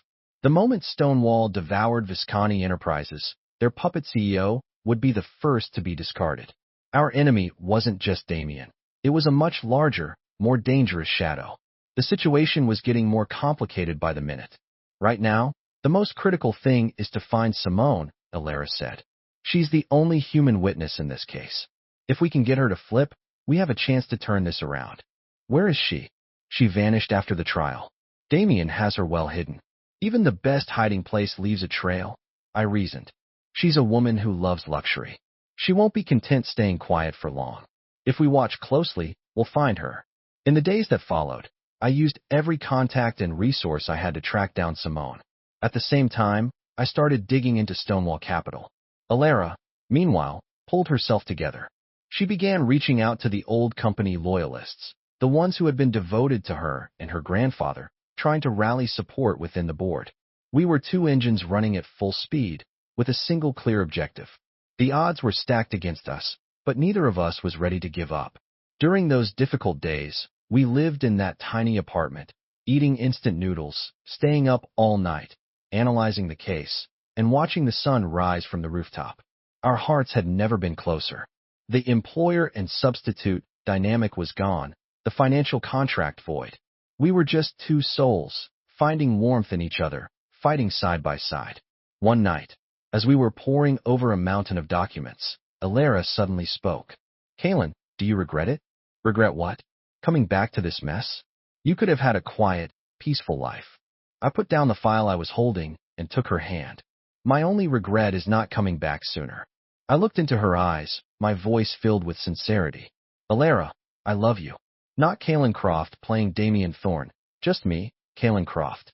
Speaker 1: The moment Stonewall devoured Visconti Enterprises, their puppet CEO would be the first to be discarded. Our enemy wasn't just Damien. It was a much larger, more dangerous shadow. The situation was getting more complicated by the minute. Right now, the most critical thing is to find Simone, Alara said. She's the only human witness in this case. If we can get her to flip, we have a chance to turn this around. Where is she? She vanished after the trial. Damien has her well hidden. Even the best hiding place leaves a trail, I reasoned. She's a woman who loves luxury. She won't be content staying quiet for long. If we watch closely, we'll find her. In the days that followed, I used every contact and resource I had to track down Simone. At the same time, I started digging into Stonewall Capital. Alara, meanwhile, pulled herself together. She began reaching out to the old company loyalists, the ones who had been devoted to her and her grandfather, trying to rally support within the board. We were two engines running at full speed, with a single clear objective. The odds were stacked against us, but neither of us was ready to give up. During those difficult days, we lived in that tiny apartment, eating instant noodles, staying up all night, analyzing the case, and watching the sun rise from the rooftop. Our hearts had never been closer. The employer and substitute dynamic was gone, the financial contract void. We were just two souls, finding warmth in each other, fighting side by side. One night, as we were poring over a mountain of documents, Alara suddenly spoke. Kaylin, do you regret it? Regret what? Coming back to this mess? You could have had a quiet, peaceful life. I put down the file I was holding and took her hand. My only regret is not coming back sooner. I looked into her eyes, my voice filled with sincerity. Alara, I love you. Not Kaylin Croft playing Damien Thorne, just me, Kaylin Croft.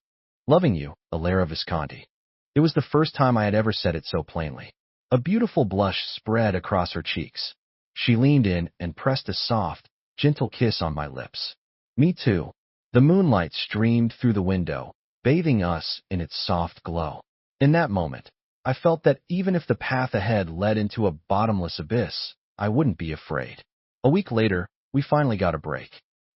Speaker 1: Loving you, Alara Visconti. It was the first time I had ever said it so plainly. A beautiful blush spread across her cheeks. She leaned in and pressed a soft, gentle kiss on my lips. Me too. The moonlight streamed through the window, bathing us in its soft glow. In that moment, I felt that even if the path ahead led into a bottomless abyss, I wouldn't be afraid. A week later, we finally got a break.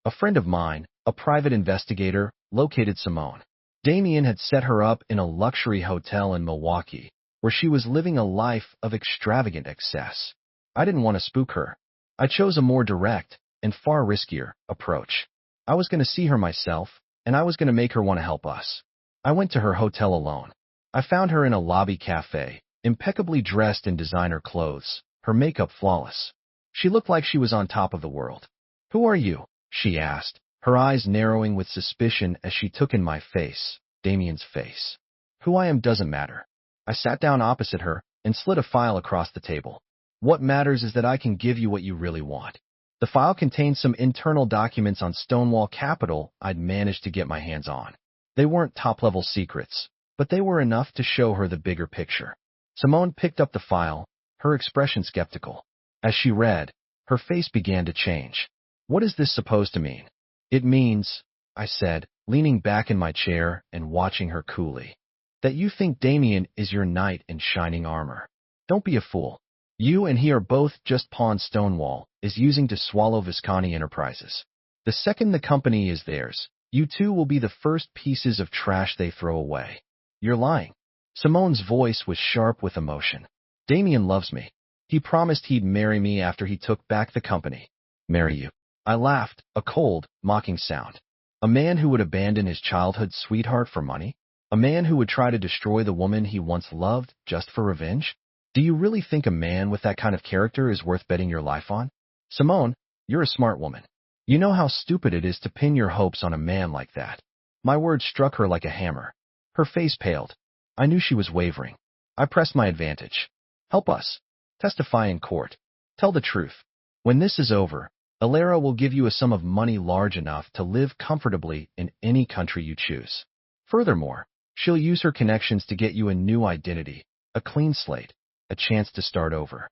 Speaker 1: A friend of mine, a private investigator, located Simone. Damien had set her up in a luxury hotel in Milwaukee, where she was living a life of extravagant excess. I didn't want to spook her. I chose a more direct, and far riskier, approach. I was going to see her myself, and I was going to make her want to help us. I went to her hotel alone. I found her in a lobby cafe, impeccably dressed in designer clothes, her makeup flawless. She looked like she was on top of the world. Who are you? She asked, her eyes narrowing with suspicion as she took in my face, Damien's face. Who I am doesn't matter. I sat down opposite her and slid a file across the table. What matters is that I can give you what you really want. The file contained some internal documents on Stonewall Capital I'd managed to get my hands on. They weren't top-level secrets, but they were enough to show her the bigger picture. Simone picked up the file, her expression skeptical. As she read, her face began to change. What is this supposed to mean? It means, I said, leaning back in my chair and watching her coolly, that you think Damien is your knight in shining armor. Don't be a fool. You and he are both just pawns Stonewall is using to swallow Visconti Enterprises. The second the company is theirs, you two will be the first pieces of trash they throw away. You're lying. Simone's voice was sharp with emotion. Damien loves me. He promised he'd marry me after he took back the company. Marry you? I laughed, a cold, mocking sound. A man who would abandon his childhood sweetheart for money? A man who would try to destroy the woman he once loved just for revenge? Do you really think a man with that kind of character is worth betting your life on? Simone, you're a smart woman. You know how stupid it is to pin your hopes on a man like that. My words struck her like a hammer. Her face paled. I knew she was wavering. I pressed my advantage. Help us. Testify in court. Tell the truth. When this is over, Alara will give you a sum of money large enough to live comfortably in any country you choose. Furthermore, she'll use her connections to get you a new identity, a clean slate, a chance to start over.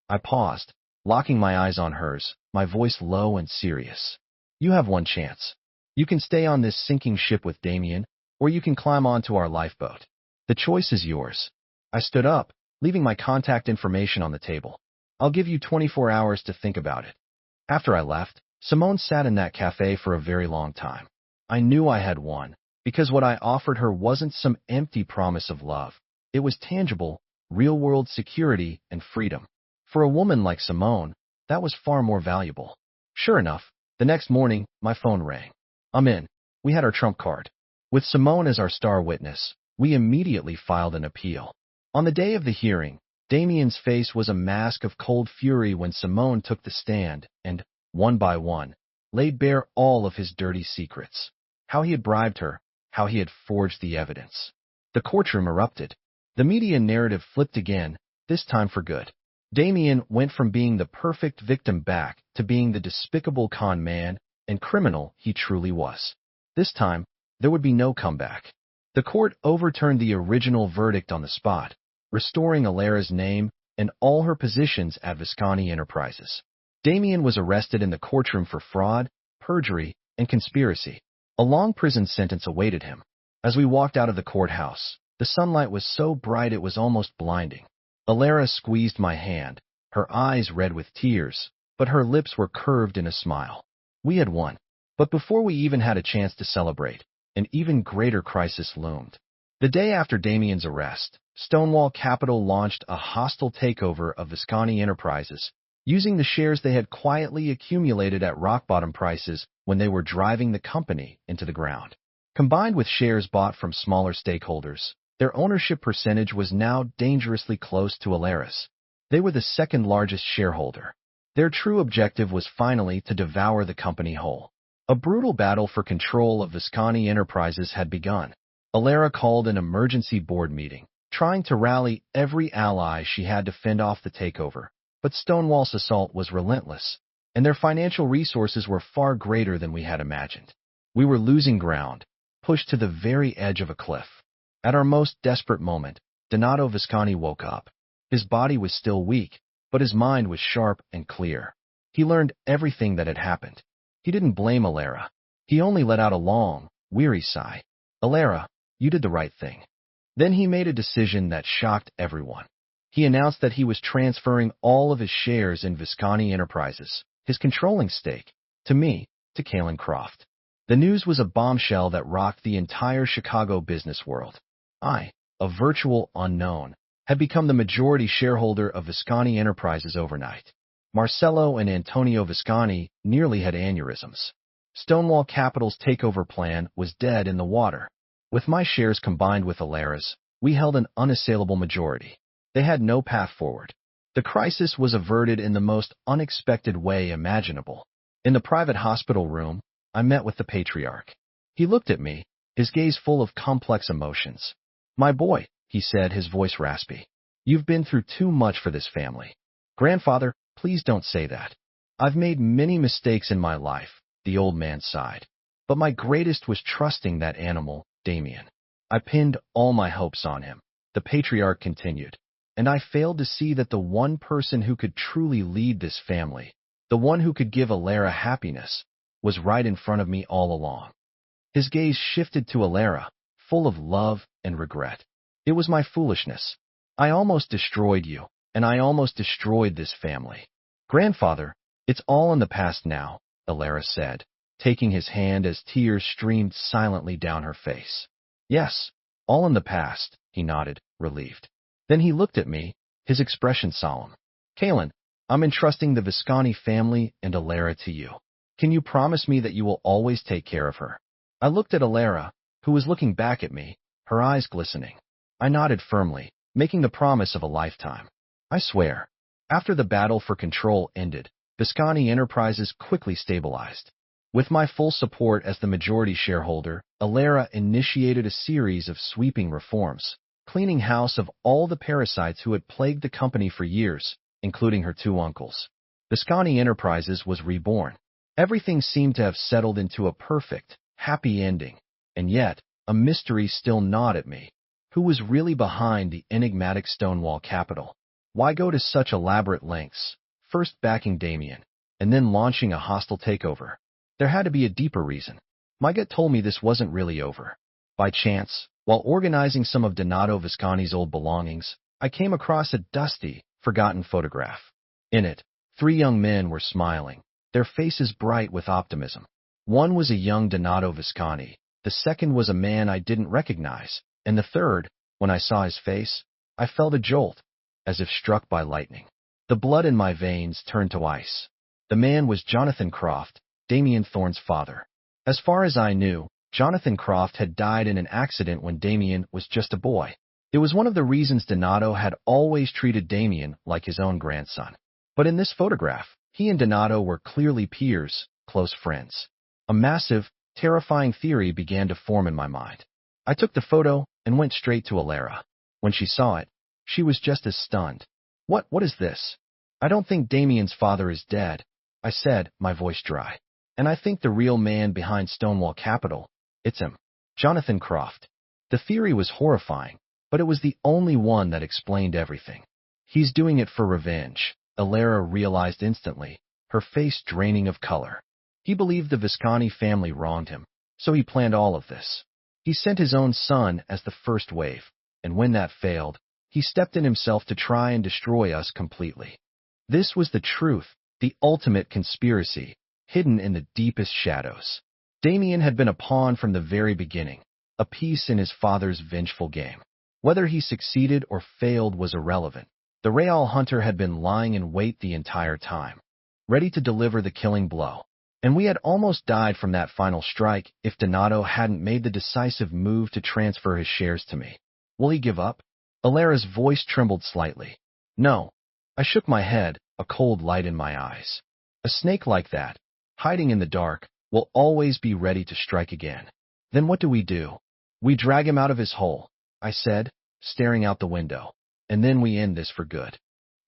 Speaker 1: I paused, locking my eyes on hers, my voice low and serious. You have one chance. You can stay on this sinking ship with Damien, or you can climb onto our lifeboat. The choice is yours. I stood up, leaving my contact information on the table. I'll give you 24 hours to think about it. After I left, Simone sat in that cafe for a very long time. I knew I had won, because what I offered her wasn't some empty promise of love. It was tangible, real-world security and freedom. For a woman like Simone, that was far more valuable. Sure enough, the next morning, my phone rang. I'm in. We had our trump card. With Simone as our star witness, we immediately filed an appeal. On the day of the hearing, Damien's face was a mask of cold fury when Simone took the stand and, one by one, laid bare all of his dirty secrets. How he had bribed her, how he had forged the evidence. The courtroom erupted. The media narrative flipped again, this time for good. Damien went from being the perfect victim back to being the despicable con man and criminal he truly was. This time, there would be no comeback. The court overturned the original verdict on the spot, restoring Alara's name and all her positions at Visconti Enterprises. Damien was arrested in the courtroom for fraud, perjury, and conspiracy. A long prison sentence awaited him. As we walked out of the courthouse, the sunlight was so bright it was almost blinding. Alara squeezed my hand, her eyes red with tears, but her lips were curved in a smile. We had won. But before we even had a chance to celebrate, an even greater crisis loomed. The day after Damien's arrest, Stonewall Capital launched a hostile takeover of Visconti Enterprises, using the shares they had quietly accumulated at rock-bottom prices when they were driving the company into the ground. Combined with shares bought from smaller stakeholders, their ownership percentage was now dangerously close to Alara's. They were the second-largest shareholder. Their true objective was finally to devour the company whole. A brutal battle for control of Visconti Enterprises had begun. Alara called an emergency board meeting, trying to rally every ally she had to fend off the takeover. But Stonewall's assault was relentless, and their financial resources were far greater than we had imagined. We were losing ground, pushed to the very edge of a cliff. At our most desperate moment, Donato Visconti woke up. His body was still weak, but his mind was sharp and clear. He learned everything that had happened. He didn't blame Alara. He only let out a long, weary sigh. Alara, you did the right thing. Then he made a decision that shocked everyone. He announced that he was transferring all of his shares in Visconti Enterprises, his controlling stake, to me, to Kalen Croft. The news was a bombshell that rocked the entire Chicago business world. I, a virtual unknown, had become the majority shareholder of Visconti Enterprises overnight. Marcello and Antonio Visconti nearly had aneurysms. Stonewall Capital's takeover plan was dead in the water. With my shares combined with Alara's, we held an unassailable majority. They had no path forward. The crisis was averted in the most unexpected way imaginable. In the private hospital room, I met with the patriarch. He looked at me, his gaze full of complex emotions. "My boy," he said, his voice raspy. "You've been through too much for this family." "Grandfather, please don't say that. I've made many mistakes in my life," the old man sighed. "But my greatest was trusting that animal, Damien. I pinned all my hopes on him," the patriarch continued. "And I failed to see that the one person who could truly lead this family, the one who could give Alara happiness, was right in front of me all along." His gaze shifted to Alara, full of love and regret. "It was my foolishness. I almost destroyed you, and I almost destroyed this family." "Grandfather, it's all in the past now," Alara said, taking his hand as tears streamed silently down her face. "Yes, all in the past," he nodded, relieved. Then he looked at me, his expression solemn. "Kalen, I'm entrusting the Visconti family and Alara to you. Can you promise me that you will always take care of her?" I looked at Alara, who was looking back at me, her eyes glistening. I nodded firmly, making the promise of a lifetime. "I swear." After the battle for control ended, Visconti Enterprises quickly stabilized. With my full support as the majority shareholder, Alara initiated a series of sweeping reforms, cleaning house of all the parasites who had plagued the company for years, including her two uncles. Visconti Enterprises was reborn. Everything seemed to have settled into a perfect, happy ending, and yet a mystery still gnawed at me. Who was really behind the enigmatic Stonewall Capital? Why go to such elaborate lengths, first backing Damien, and then launching a hostile takeover? There had to be a deeper reason. My gut told me this wasn't really over. By chance, while organizing some of Donato Visconti's old belongings, I came across a dusty, forgotten photograph. In it, 3 young men were smiling, their faces bright with optimism. One was a young Donato Visconti, the second was a man I didn't recognize, and the third, when I saw his face, I felt a jolt, as if struck by lightning. The blood in my veins turned to ice. The man was Jonathan Croft, Damien Thorne's father. As far as I knew, Jonathan Croft had died in an accident when Damien was just a boy. It was one of the reasons Donato had always treated Damien like his own grandson. But in this photograph, he and Donato were clearly peers, close friends. A massive, terrifying theory began to form in my mind. I took the photo and went straight to Alara. When she saw it, she was just as stunned. What is this?" "I don't think Damien's father is dead," I said, my voice dry. "And I think the real man behind Stonewall Capital, it's him, Jonathan Croft." The theory was horrifying, but it was the only one that explained everything. "He's doing it for revenge," Alara realized instantly, her face draining of color. "He believed the Visconti family wronged him, so he planned all of this. He sent his own son as the first wave, and when that failed, he stepped in himself to try and destroy us completely." This was the truth, the ultimate conspiracy, hidden in the deepest shadows. Damien had been a pawn from the very beginning, a piece in his father's vengeful game. Whether he succeeded or failed was irrelevant. The Real Hunter had been lying in wait the entire time, ready to deliver the killing blow. And we had almost died from that final strike if Donato hadn't made the decisive move to transfer his shares to me. "Will he give up?" Alara's voice trembled slightly. "No." I shook my head, a cold light in my eyes. "A snake like that, hiding in the dark, will always be ready to strike again." "Then what do?" "We drag him out of his hole," I said, staring out the window. "And then we end this for good."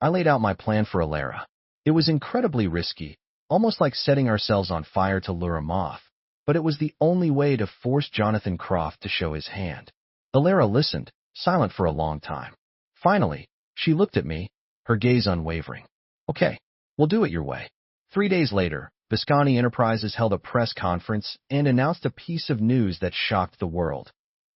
Speaker 1: I laid out my plan for Alara. It was incredibly risky, almost like setting ourselves on fire to lure a moth, but it was the only way to force Jonathan Croft to show his hand. Alara listened, silent for a long time. Finally, she looked at me, her gaze unwavering. "Okay, we'll do it your way." 3 days later, Visconti Enterprises held a press conference and announced a piece of news that shocked the world.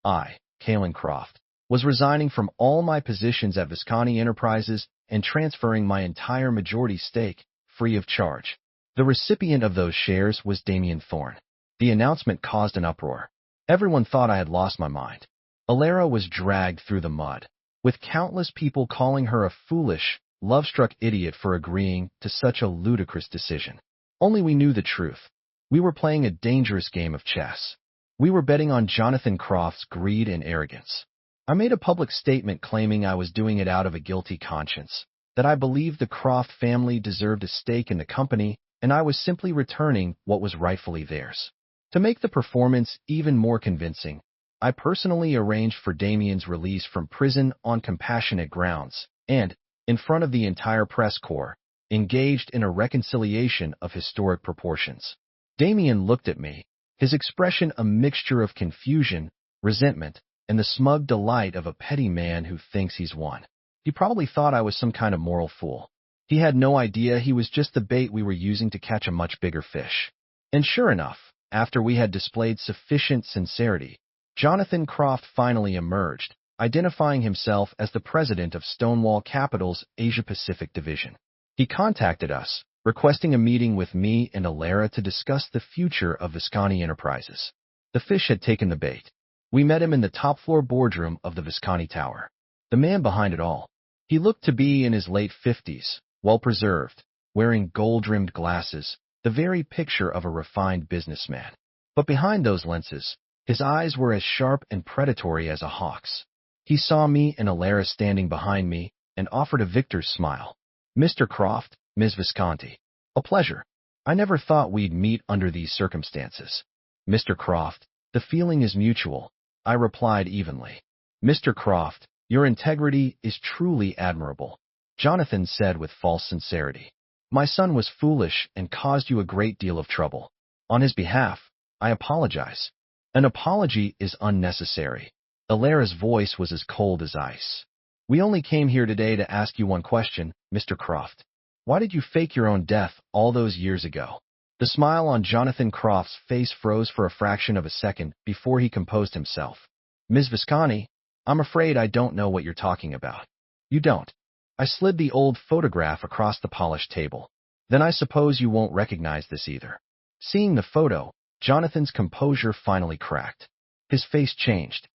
Speaker 1: I, Kalen Croft, was resigning from all my positions at Visconti Enterprises and transferring my entire majority stake, free of charge. The recipient of those shares was Damien Thorne. The announcement caused an uproar. Everyone thought I had lost my mind. Alara was dragged through the mud, with countless people calling her a foolish, love-struck idiot for agreeing to such a ludicrous decision. Only we knew the truth. We were playing a dangerous game of chess. We were betting on Jonathan Croft's greed and arrogance. I made a public statement claiming I was doing it out of a guilty conscience, that I believed the Croft family deserved a stake in the company, and I was simply returning what was rightfully theirs. To make the performance even more convincing, I personally arranged for Damien's release from prison on compassionate grounds and, in front of the entire press corps, engaged in a reconciliation of historic proportions. Damien looked at me, his expression a mixture of confusion, resentment, and the smug delight of a petty man who thinks he's won. He probably thought I was some kind of moral fool. He had no idea he was just the bait we were using to catch a much bigger fish. And sure enough, after we had displayed sufficient sincerity, Jonathan Croft finally emerged, identifying himself as the president of Stonewall Capital's Asia-Pacific division. He contacted us, requesting a meeting with me and Alara to discuss the future of Visconti Enterprises. The fish had taken the bait. We met him in the top-floor boardroom of the Visconti Tower. The man behind it all. He looked to be in his late 50s, well-preserved, wearing gold-rimmed glasses, the very picture of a refined businessman. But behind those lenses, his eyes were as sharp and predatory as a hawk's. He saw me and Alara standing behind me and offered a victor's smile. "Mr. Croft, Ms. Visconti. A pleasure. I never thought we'd meet under these circumstances." "Mr. Croft, the feeling is mutual," I replied evenly. "Mr. Croft, your integrity is truly admirable," Jonathan said with false sincerity. "My son was foolish and caused you a great deal of trouble. On his behalf, I apologize." "An apology is unnecessary." Alara's voice was as cold as ice. "We only came here today to ask you one question, Mr. Croft. Why did you fake your own death all those years ago?" The smile on Jonathan Croft's face froze for a fraction of a second before he composed himself. "Ms. Visconti, I'm afraid I don't know what you're talking about." "You don't?" I slid the old photograph across the polished table. "Then I suppose you won't recognize this either." Seeing the photo, Jonathan's composure finally cracked. His face changed.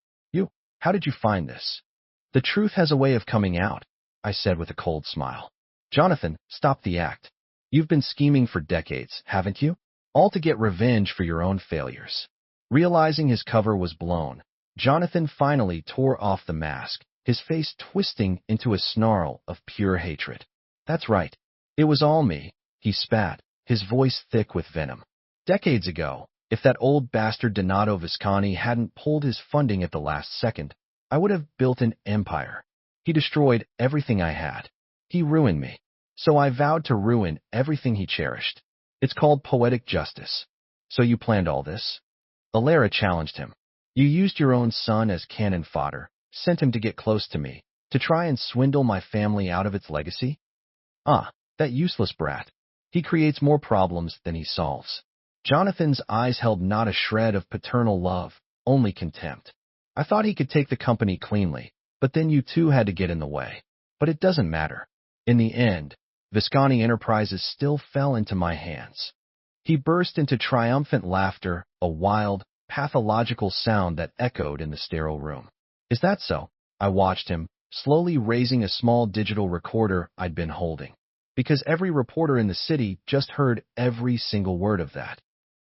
Speaker 1: How did you find this?" "The truth has a way of coming out," I said with a cold smile. "Jonathan, stop the act. You've been scheming for decades, haven't you? All to get revenge for your own failures." Realizing his cover was blown, Jonathan finally tore off the mask, his face twisting into a snarl of pure hatred. "That's right. It was all me," he spat, his voice thick with venom. "Decades ago, if that old bastard Donato Visconti hadn't pulled his funding at the last second, I would have built an empire. He destroyed everything I had. He ruined me. So I vowed to ruin everything he cherished. It's called poetic justice." "So you planned all this?" Alara challenged him. "You used your own son as cannon fodder, sent him to get close to me, to try and swindle my family out of its legacy?" "Ah, that useless brat. He creates more problems than he solves." Jonathan's eyes held not a shred of paternal love, only contempt. "I thought he could take the company cleanly, but then you two had to get in the way. But it doesn't matter. In the end, Visconti Enterprises still fell into my hands." He burst into triumphant laughter, a wild, pathological sound that echoed in the sterile room. "Is that so?" I watched him, slowly raising a small digital recorder I'd been holding. Because every reporter in the city just heard every single word of that.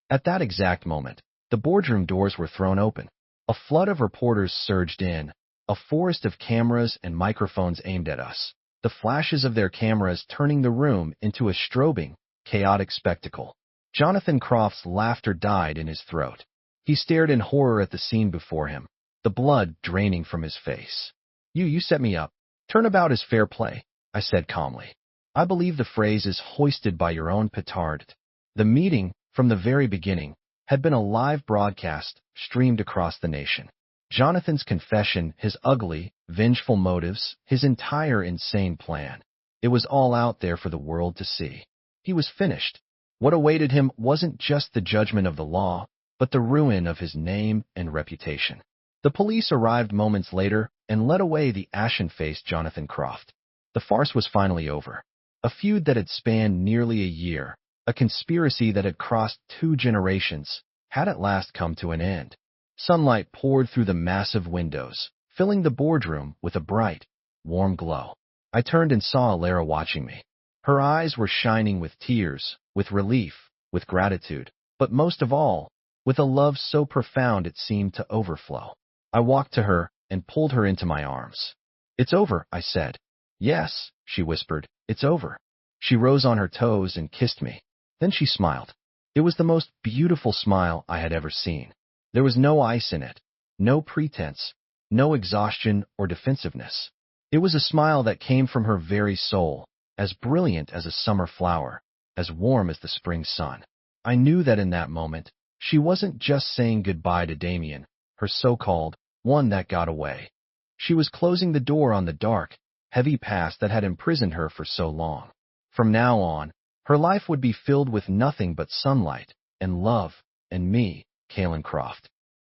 Speaker 1: At that exact moment, the boardroom doors were thrown open. A flood of reporters surged in, a forest of cameras and microphones aimed at us, the flashes of their cameras turning the room into a strobing, chaotic spectacle. Jonathan Croft's laughter died in his throat. He stared in horror at the scene before him, the blood draining from his face. You set me up. Turnabout is fair play," I said calmly. "I believe the phrase is hoisted by your own petard." The meeting, from the very beginning, had been a live broadcast streamed across the nation. Jonathan's confession, his ugly, vengeful motives, his entire insane plan. It was all out there for the world to see. He was finished. What awaited him wasn't just the judgment of the law, but the ruin of his name and reputation. The police arrived moments later and led away the ashen-faced Jonathan Croft. The farce was finally over. A feud that had spanned nearly a year, a conspiracy that had crossed 2 generations, had at last come to an end. Sunlight poured through the massive windows, filling the boardroom with a bright, warm glow. I turned and saw Alara watching me. Her eyes were shining with tears, with relief, with gratitude, but most of all, with a love so profound it seemed to overflow. I walked to her and pulled her into my arms. "It's over," I said. "Yes," she whispered, "it's over." She rose on her toes and kissed me. Then she smiled. It was the most beautiful smile I had ever seen. There was no ice in it, no pretense, no exhaustion or defensiveness. It was a smile that came from her very soul, as brilliant as a summer flower, as warm as the spring sun. I knew that in that moment, she wasn't just saying goodbye to Damien, her so-called one that got away. She was closing the door on the dark, heavy past that had imprisoned her for so long. From now on, her life would be filled with nothing but sunlight, and love, and me, Kalen Croft.